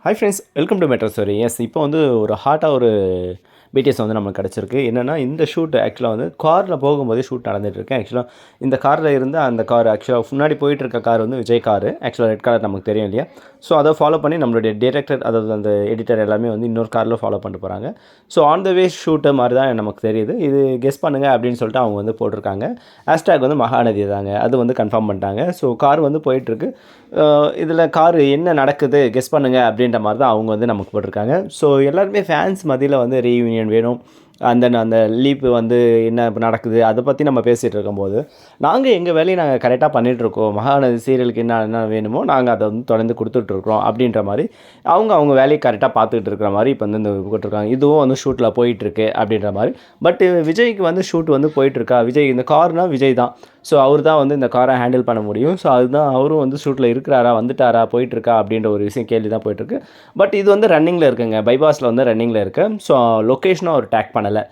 Hi friends, welcome to metro story. Yes, இப்போ வந்து ஒரு ஹாட்டாக ஒரு பிடிஎஸ் வந்து நமக்கு கிடச்சிருக்கு. என்னென்னா, இந்த ஷூட் ஆக்சுவலாக வந்து காரில் போகும்போதே ஷூட் நடந்துகிட்ருக்கு. ஆக்சுவலாக இந்த காரில் இருந்து அந்த கார் ஆக்சுவலாக முன்னாடி போயிட்டுருக்க கார் வந்து விஜய் காரு. ஆக்சுவலாக ரெட் கலர் நமக்கு தெரியும் இல்லையா? ஸோ அதை ஃபாலோ பண்ணி நம்மளுடைய டைரக்டர், அதாவது அந்த எடிட்டர் எல்லாமே வந்து இன்னொரு காரில் ஃபாலோ பண்ணிட்டு போகிறாங்க. So on the way shoot மாதிரி தான் நமக்கு தெரியுது. இது கெஸ் பண்ணுங்கள் அப்படின்னு சொல்லிட்டு அவங்க வந்து போட்டிருக்காங்க. ஹேஷ்டேக் வந்து மகாநதி தாங்க, அது வந்து கன்ஃபார்ம் பண்ணிட்டாங்க. ஸோ கார் வந்து போயிட்டுருக்கு. இதில் கார் என்ன நடக்குது கெஸ் பண்ணுங்கள் அப்படின்ற மாதிரி தான் அவங்க வந்து நமக்கு போட்டிருக்காங்க. ஸோ எல்லாருமே ஃபேன்ஸ் மத்தியில் வந்து ரீயூனியன் வேணும், அந்த லீப்பு வந்து என்ன நடக்குது அதை பற்றி நம்ம பேசிகிட்டு இருக்கும்போது, நாங்கள் எங்கள் வேலையை நாங்கள் கரெக்டாக பண்ணிகிட்ருக்கோம். மகாநதி சீரியலுக்கு என்ன வேணுமோ நாங்கள் அதை வந்து தொடர்ந்து கொடுத்துட்ருக்குறோம் அப்படின்ற மாதிரி அவங்க வேலையை கரெக்டாக பார்த்துக்கிட்டு இருக்கிற மாதிரி இப்போ வந்து இந்த போட்டிருக்காங்க. இதுவும் வந்து ஷூட்டில் போயிட்டுருக்கு அப்படின்ற மாதிரி. பட் விஜய்க்கு வந்து ஷூட் வந்து போயிட்டுருக்கா? விஜய் இந்த கார்னால் விஜய் தான். ஸோ அவர் தான் வந்து இந்த காரை ஹேண்டில் பண்ண முடியும். ஸோ அதுதான் அவரும் வந்து ஷூட்டில் இருக்கிறாரா, வந்துட்டாரா, போயிட்டுருக்கா அப்படின்ற ஒரு விஷயம் கேள்வி தான் போயிட்டுருக்கு. பட் இது வந்து ரன்னிங்கில் இருக்குங்க, பைபாஸில் வந்து ரன்னிங்கில் இருக்குது. ஸோ லொக்கேஷனும் அவர் டேக் பண்ணலை.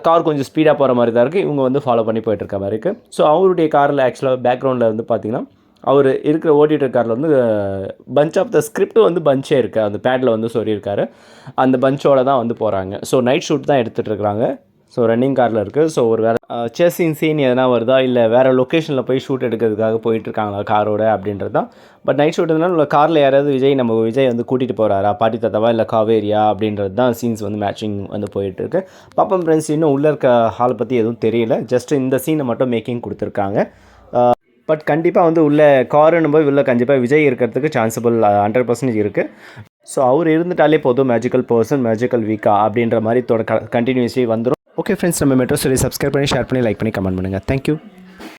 கார் கொஞ்சம் ஸ்பீடாக போகிற மாதிரி தான் இருக்குது. இவங்க வந்து ஃபாலோ பண்ணி போயிட்டுருக்க மாதிரி இருக்குது. ஸோ அவருடைய காரில் ஆக்சுவலாக பேக்ரவுண்டில் வந்து பார்த்திங்கன்னா, அவர் இருக்கிற ஓட்டிகிட்டு காரில் வந்து பஞ்ச் ஆஃப் த ஸ்கிரிப்ட் வந்து பஞ்சே இருக்குது, அந்த பேடில் வந்து சொல்லியிருக்காரு. அந்த பஞ்சோடு தான் வந்து போகிறாங்க. ஸோ நைட் ஷூட் தான் எடுத்துகிட்டு இருக்கிறாங்க. ஸோ ரன்னிங் காரில் இருக்குது. ஸோ ஒரு வேறு சேசிங் சீன் எதனா வருதா, இல்லை வேறு லொக்கேஷனில் போய் ஷூட் எடுக்கிறதுக்காக போயிட்டுருக்காங்களா காரோட அப்படின்றது தான். பட் நைட் ஷூட்டுனால காரில் யாராவது விஜய் வந்து கூட்டிகிட்டு போகிறாரா, பாட்டி தாத்தாவா இல்லை காவேரியா அப்படின்றது தான் சீன்ஸ் வந்து மேட்சிங் வந்து போயிட்டுருக்கு. பாப்பம் ஃப்ரெண்ட்ஸ், இன்னும் உள்ளே இருக்க ஹாலை பற்றி எதுவும் தெரியல. ஜஸ்ட் இந்த சீனை மட்டும் மேக்கிங் கொடுத்துருக்காங்க. பட் கண்டிப்பாக வந்து உள்ள காருன்னு போய் உள்ள கண்டிப்பாக விஜய் இருக்கிறதுக்கு சான்சபிள் 100% இருக்குது. ஸோ அவர் இருந்துட்டாலே போதும், மேஜிக்கல் பர்சன், மேஜிக்கல் வீக்கா அப்படின்ற மாதிரி கண்டினியூஸி வந்துடும். ஓகே ஃப்ரெண்ட்ஸ், நம்ம மெட்ரோ ஸ்டோரி சப்ஸ்கிரைப் பண்ணி, ஷேர் பண்ணி, லைக் பண்ணி, கமெண்ட் பண்ணுங்கள். தேங்க்யூ.